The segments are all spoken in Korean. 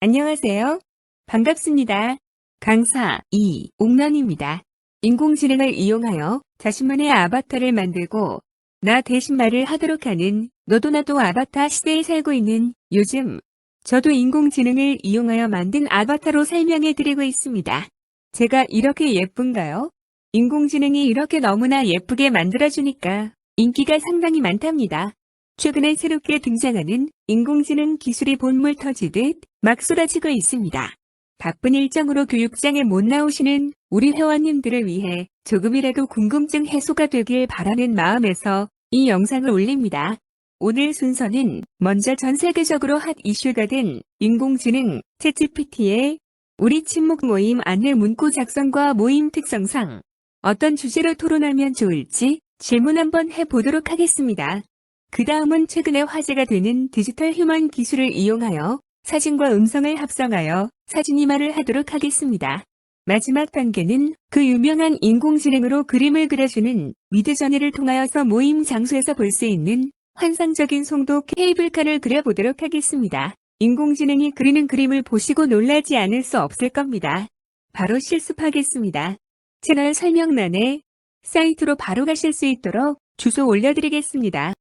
안녕하세요. 반갑습니다. 강사 이옥런입니다. 인공지능을 이용하여 자신만의 아바타를 만들고 나 대신 말을 하도록 하는 너도 나도 아바타 시대에 살고 있는 요즘 저도 인공지능을 이용하여 만든 아바타로 설명해 드리고 있습니다. 제가 이렇게 예쁜가요? 인공지능이 이렇게 너무나 예쁘게 만들어주니까 인기가 상당히 많답니다. 최근에 새롭게 등장하는 인공지능 기술이 본물 터지듯 막 쏟아지고 있습니다. 바쁜 일정으로 교육장에 못 나오시는 우리 회원님들을 위해 조금이라도 궁금증 해소가 되길 바라는 마음에서 이 영상을 올립니다. 오늘 순서는 먼저 전 세계적으로 핫 이슈가 된 인공지능 챗GPT의 우리 친목 모임 안내 문구 작성과 모임 특성상 어떤 주제로 토론하면 좋을지 질문 한번 해보도록 하겠습니다. 그 다음은 최근에 화제가 되는 디지털 휴먼 기술을 이용하여 사진과 음성을 합성하여 사진이 말을 하도록 하겠습니다. 마지막 단계는 그 유명한 인공지능으로 그림을 그려주는 미드저니를 통하여서 모임 장소에서 볼 수 있는 환상적인 송도 케이블카를 그려보도록 하겠습니다. 인공지능이 그리는 그림을 보시고 놀라지 않을 수 없을 겁니다. 바로 실습하겠습니다. 채널 설명란에 사이트로 바로 가실 수 있도록 주소 올려드리겠습니다.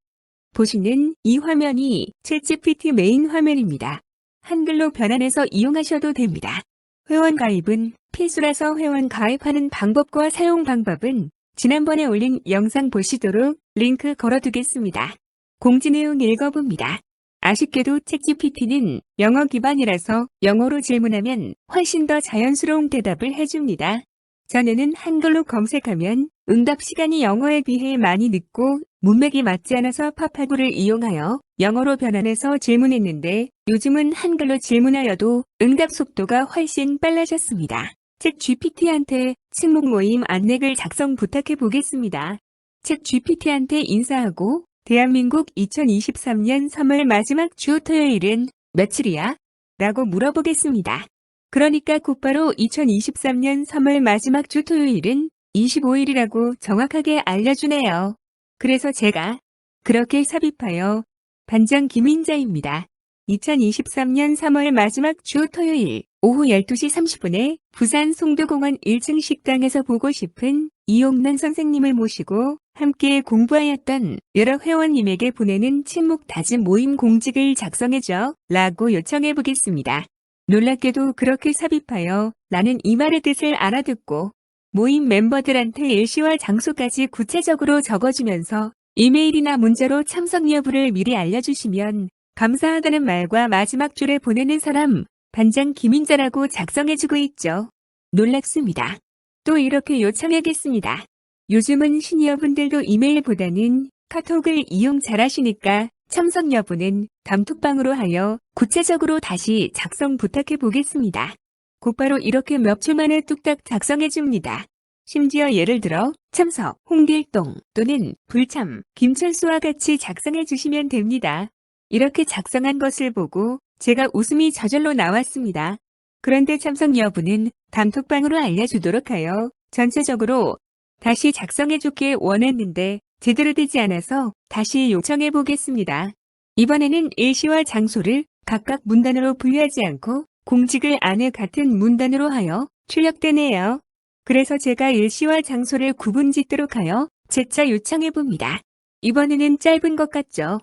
보시는 이 화면이 챗GPT 메인 화면입니다. 한글로 변환해서 이용하셔도 됩니다. 회원 가입은 필수라서 회원 가입하는 방법과 사용 방법은 지난번에 올린 영상 보시도록 링크 걸어두겠습니다. 공지 내용 읽어봅니다. 아쉽게도 챗GPT는 영어 기반이라서 영어로 질문하면 훨씬 더 자연스러운 대답을 해줍니다. 전에는 한글로 검색하면 응답 시간이 영어에 비해 많이 늦고 문맥이 맞지 않아서 팝하고를 이용하여 영어로 변환해서 질문했는데 요즘은 한글로 질문하여도 응답 속도가 훨씬 빨라졌습니다. 챗GPT한테 친목 모임 안내글 작성 부탁해 보겠습니다. 챗GPT한테 인사하고 대한민국 2023년 3월 마지막 주 토요일은 며칠이야? 라고 물어보겠습니다. 그러니까 곧바로 2023년 3월 마지막 주 토요일은 25일이라고 정확하게 알려주네요. 그래서 제가 그렇게 삽입하여 반장 김인자입니다. 2023년 3월 마지막 주 토요일 오후 12시 30분에 부산 송도공원 1층 식당에서 보고 싶은 이옥란 선생님을 모시고 함께 공부하였던 여러 회원님에게 보내는 친목 다짐 모임 공직을 작성해줘 라고 요청해 보겠습니다. 놀랍게도 그렇게 삽입하여 나는 이 말의 뜻을 알아듣고 모임 멤버들한테 일시와 장소까지 구체적으로 적어주면서 이메일이나 문자로 참석 여부를 미리 알려주시면 감사하다는 말과 마지막 줄에 보내는 사람 반장 김인자라고 작성해주고 있죠. 놀랍습니다. 또 이렇게 요청하겠습니다. 요즘은 시니어분들도 이메일보다는 카톡을 이용 잘하시니까 참석 여부는 단톡방으로 하여 구체적으로 다시 작성 부탁해 보겠습니다. 곧바로 이렇게 몇 초 만에 뚝딱 작성해 줍니다. 심지어 예를 들어 참석, 홍길동 또는 불참, 김철수와 같이 작성해 주시면 됩니다. 이렇게 작성한 것을 보고 제가 웃음이 저절로 나왔습니다. 그런데 참석 여부는 단톡방으로 알려주도록 하여 전체적으로 다시 작성해 주길 원했는데 제대로 되지 않아서 다시 요청해 보겠습니다. 이번에는 일시와 장소를 각각 문단으로 분류하지 않고 공직을 안에 같은 문단으로 하여 출력되네요. 그래서 제가 일시와 장소를 구분짓도록 하여 재차 요청해 봅니다. 이번에는 짧은 것 같죠?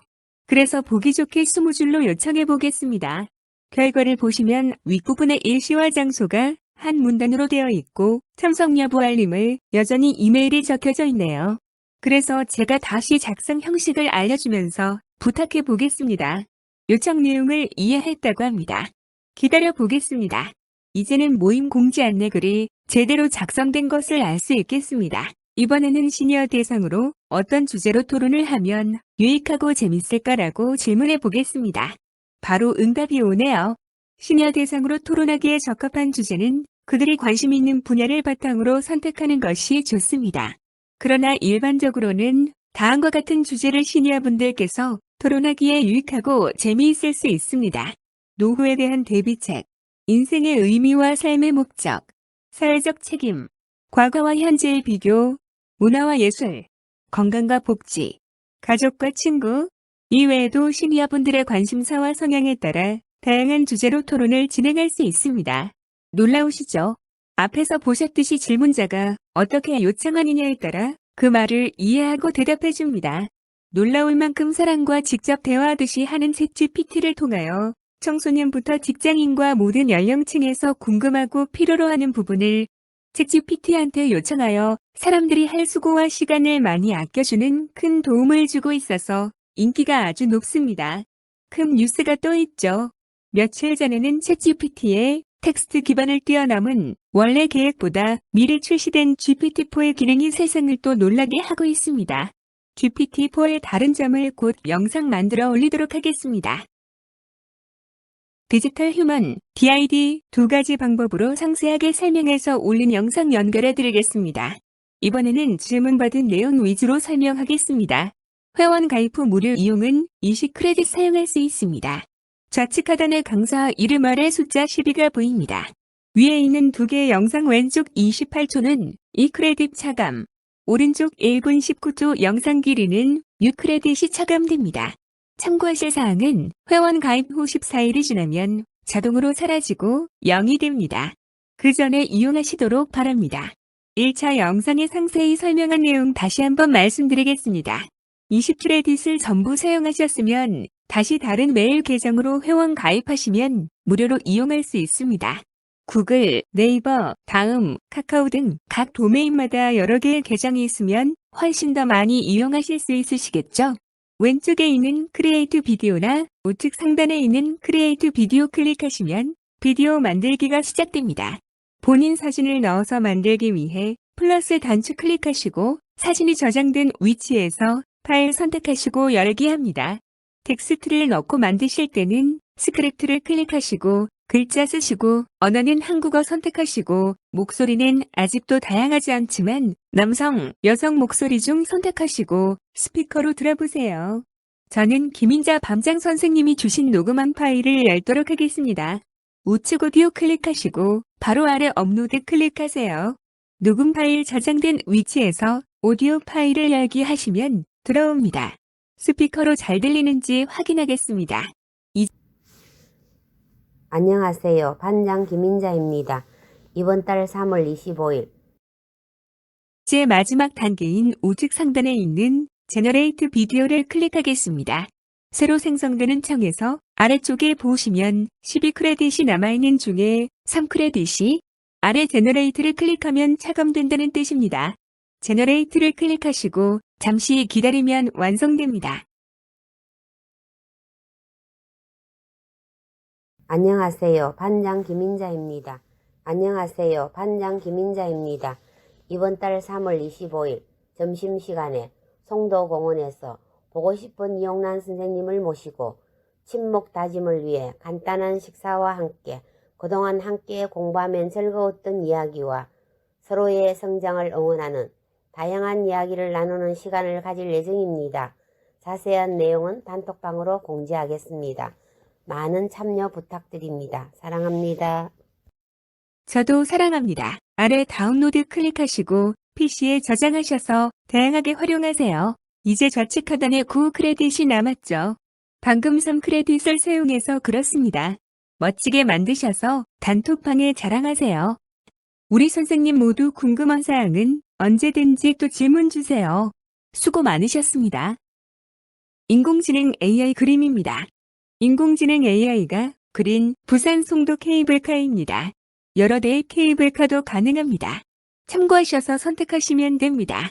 그래서 보기 좋게 20줄로 요청해 보겠습니다. 결과를 보시면 윗부분에 일시와 장소가 한 문단으로 되어 있고 참석 여부 알림을 여전히 이메일이 적혀져 있네요. 그래서 제가 다시 작성 형식을 알려주면서 부탁해 보겠습니다. 요청 내용을 이해했다고 합니다. 기다려 보겠습니다. 이제는 모임 공지 안내글이 제대로 작성된 것을 알 수 있겠습니다. 이번에는 시니어 대상으로 어떤 주제로 토론을 하면 유익하고 재밌을까라고 질문해 보겠습니다. 바로 응답이 오네요. 시니어 대상으로 토론하기에 적합한 주제는 그들이 관심 있는 분야를 바탕으로 선택하는 것이 좋습니다. 그러나 일반적으로는 다음과 같은 주제를 시니어분들께서 토론하기에 유익하고 재미있을 수 있습니다. 노후에 대한 대비책, 인생의 의미와 삶의 목적, 사회적 책임, 과거와 현재의 비교, 문화와 예술, 건강과 복지, 가족과 친구, 이외에도 시니어분들의 관심사와 성향에 따라 다양한 주제로 토론을 진행할 수 있습니다. 놀라우시죠? 앞에서 보셨듯이 질문자가 어떻게 요청하느냐에 따라 그 말을 이해하고 대답해 줍니다. 놀라울 만큼 사람과 직접 대화하듯이 하는 챗GPT를 통하여 청소년부터 직장인과 모든 연령층에서 궁금하고 필요로 하는 부분을 챗GPT한테 요청하여 사람들이 할 수고와 시간을 많이 아껴주는 큰 도움을 주고 있어서 인기가 아주 높습니다. 큰 뉴스가 또 있죠. 며칠 전에는 챗GPT의 텍스트 기반을 뛰어넘은 원래 계획보다 미리 출시된 GPT-4의 기능이 세상을 또 놀라게 하고 있습니다. GPT-4의 다른 점을 곧 영상 만들어 올리도록 하겠습니다. 디지털 휴먼, DID 두 가지 방법으로 상세하게 설명해서 올린 영상 연결해 드리겠습니다. 이번에는 질문받은 내용 위주로 설명하겠습니다. 회원 가입 후 무료 이용은 20 크레딧 사용할 수 있습니다. 좌측 하단의 강사 이름 아래 숫자 12가 보입니다. 위에 있는 두 개의 영상 왼쪽 28초는 2크레딧 차감, 오른쪽 1분 19초 영상 길이는 6크레딧이 차감됩니다. 참고하실 사항은 회원 가입 후 14일이 지나면 자동으로 사라지고 0이 됩니다. 그 전에 이용하시도록 바랍니다. 1차 영상에 상세히 설명한 내용 다시 한번 말씀드리겠습니다. 20크레딧을 전부 사용하셨으면 다시 다른 메일 계정으로 회원 가입하시면 무료로 이용할 수 있습니다. 구글, 네이버, 다음, 카카오 등 각 도메인마다 여러 개의 계정이 있으면 훨씬 더 많이 이용하실 수 있으시겠죠? 왼쪽에 있는 크리에이트 비디오나 우측 상단에 있는 크리에이트 비디오 클릭하시면 비디오 만들기가 시작됩니다. 본인 사진을 넣어서 만들기 위해 플러스 단추 클릭하시고 사진이 저장된 위치에서 파일 선택하시고 열기 합니다. 텍스트를 넣고 만드실 때는 스크립트를 클릭하시고 글자 쓰시고 언어는 한국어 선택하시고 목소리는 아직도 다양하지 않지만 남성, 여성 목소리 중 선택하시고 스피커로 들어보세요. 저는 김인자 밤장 선생님이 주신 녹음한 파일을 열도록 하겠습니다. 우측 오디오 클릭하시고 바로 아래 업로드 클릭하세요. 녹음 파일 저장된 위치에서 오디오 파일을 열기 하시면 들어옵니다. 스피커로 잘 들리는지 확인하겠습니다. 안녕하세요. 반장 김인자입니다. 이번 달 3월 25일 제 마지막 단계인 우측 상단에 있는 제너레이트 비디오를 클릭하겠습니다. 새로 생성되는 창에서 아래쪽에 보시면 12크레딧이 남아있는 중에 3크레딧이 아래 제너레이트를 클릭하면 차감된다는 뜻입니다. 제너레이트를 클릭하시고 잠시 기다리면 완성됩니다. 안녕하세요. 반장 김인자입니다. 안녕하세요. 반장 김인자입니다. 이번 달 3월 25일 점심시간에 송도공원에서 보고 싶은 이용란 선생님을 모시고 친목 다짐을 위해 간단한 식사와 함께 그동안 함께 공부하면 즐거웠던 이야기와 서로의 성장을 응원하는 다양한 이야기를 나누는 시간을 가질 예정입니다. 자세한 내용은 단톡방으로 공지하겠습니다. 많은 참여 부탁드립니다. 사랑합니다. 저도 사랑합니다. 아래 다운로드 클릭하시고 PC에 저장하셔서 다양하게 활용하세요. 이제 좌측 하단에 9크레딧이 남았죠. 방금 3크레딧을 사용해서 그렇습니다. 멋지게 만드셔서 단톡방에 자랑하세요. 우리 선생님 모두 궁금한 사항은 언제든지 또 질문 주세요. 수고 많으셨습니다. 인공지능 AI 그림입니다. 인공지능 AI가 그린 부산 송도 케이블카입니다. 여러 대의 케이블카도 가능합니다. 참고하셔서 선택하시면 됩니다.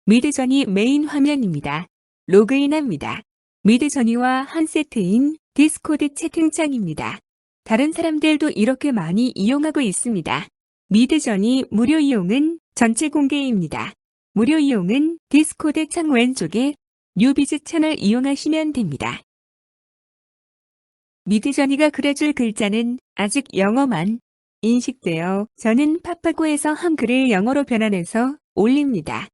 미드저니 메인 화면입니다. 로그인합니다. 미드저니와 한 세트인 디스코드 채팅창입니다. 다른 사람들도 이렇게 많이 이용하고 있습니다. 미드저니 무료 이용은 전체 공개입니다. 무료 이용은 디스코드 창 왼쪽에 뉴비즈 채널 이용하시면 됩니다. 미드저니가 그려줄 글자는 아직 영어만 인식되어 저는 파파고에서 한글을 영어로 변환해서 올립니다.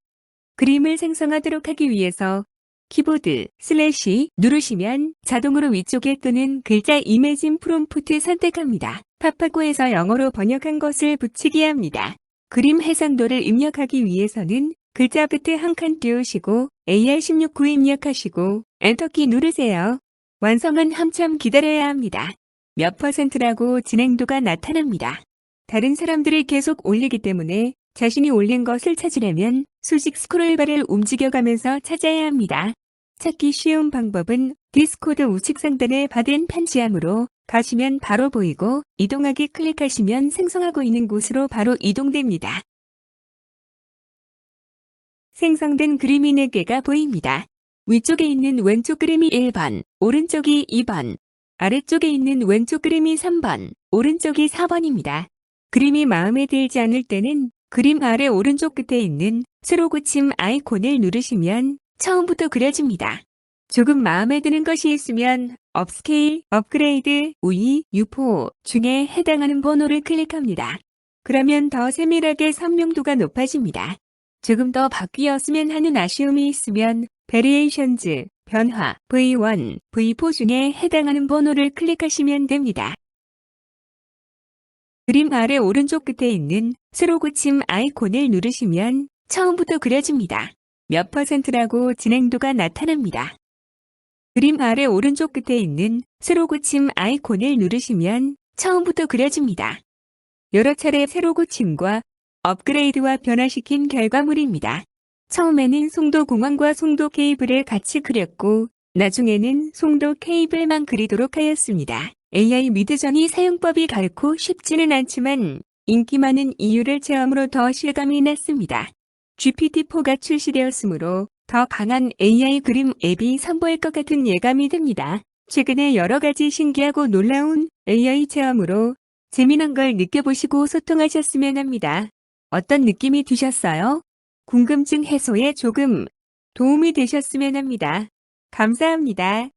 그림을 생성하도록 하기 위해서 키보드 슬래시 누르시면 자동으로 위쪽에 뜨는 글자 이미진 프롬프트 선택합니다. 파파고에서 영어로 번역한 것을 붙이기 합니다. 그림 해상도를 입력하기 위해서는 글자 끝에 한 칸 띄우시고 AR16 입력하시고 엔터키 누르세요. 완성은 한참 기다려야 합니다. 몇 %라고 진행도가 나타납니다. 다른 사람들이 계속 올리기 때문에 자신이 올린 것을 찾으려면 수직 스크롤바를 움직여가면서 찾아야 합니다. 찾기 쉬운 방법은 디스코드 우측 상단에 받은 편지함으로 가시면 바로 보이고 이동하기 클릭하시면 생성하고 있는 곳으로 바로 이동됩니다. 생성된 그림이 4개가 보입니다. 위쪽에 있는 왼쪽 그림이 1번, 오른쪽이 2번, 아래쪽에 있는 왼쪽 그림이 3번, 오른쪽이 4번입니다. 그림이 마음에 들지 않을 때는 그림 아래 오른쪽 끝에 있는 세로 고침 아이콘을 누르시면 처음부터 그려집니다. 조금 마음에 드는 것이 있으면 업스케일, 업그레이드, 우위, 유포 중에 해당하는 번호를 클릭합니다. 그러면 더 세밀하게 선명도가 높아집니다. 조금 더 바뀌었으면 하는 아쉬움이 있으면 베리에이션즈, 변화, V1, V4 중에 해당하는 번호를 클릭하시면 됩니다. 그림 아래 오른쪽 끝에 있는 세로 고침 아이콘을 누르시면 처음부터 그려집니다. 몇 %라고 진행도가 나타납니다. 그림 아래 오른쪽 끝에 있는 세로 고침 아이콘을 누르시면 처음부터 그려집니다. 여러 차례 세로 고침과 업그레이드와 변화시킨 결과물입니다. 처음에는 송도 공원과 송도 케이블을 같이 그렸고 나중에는 송도 케이블만 그리도록 하였습니다. AI 미드저니 사용법이 결코 쉽지는 않지만 인기 많은 이유를 체험으로 더 실감이 났습니다. GPT-4가 출시되었으므로 더 강한 AI 그림 앱이 선보일 것 같은 예감이 듭니다. 최근에 여러 가지 신기하고 놀라운 AI 체험으로 재미난 걸 느껴보시고 소통하셨으면 합니다. 어떤 느낌이 드셨어요? 궁금증 해소에 조금 도움이 되셨으면 합니다. 감사합니다.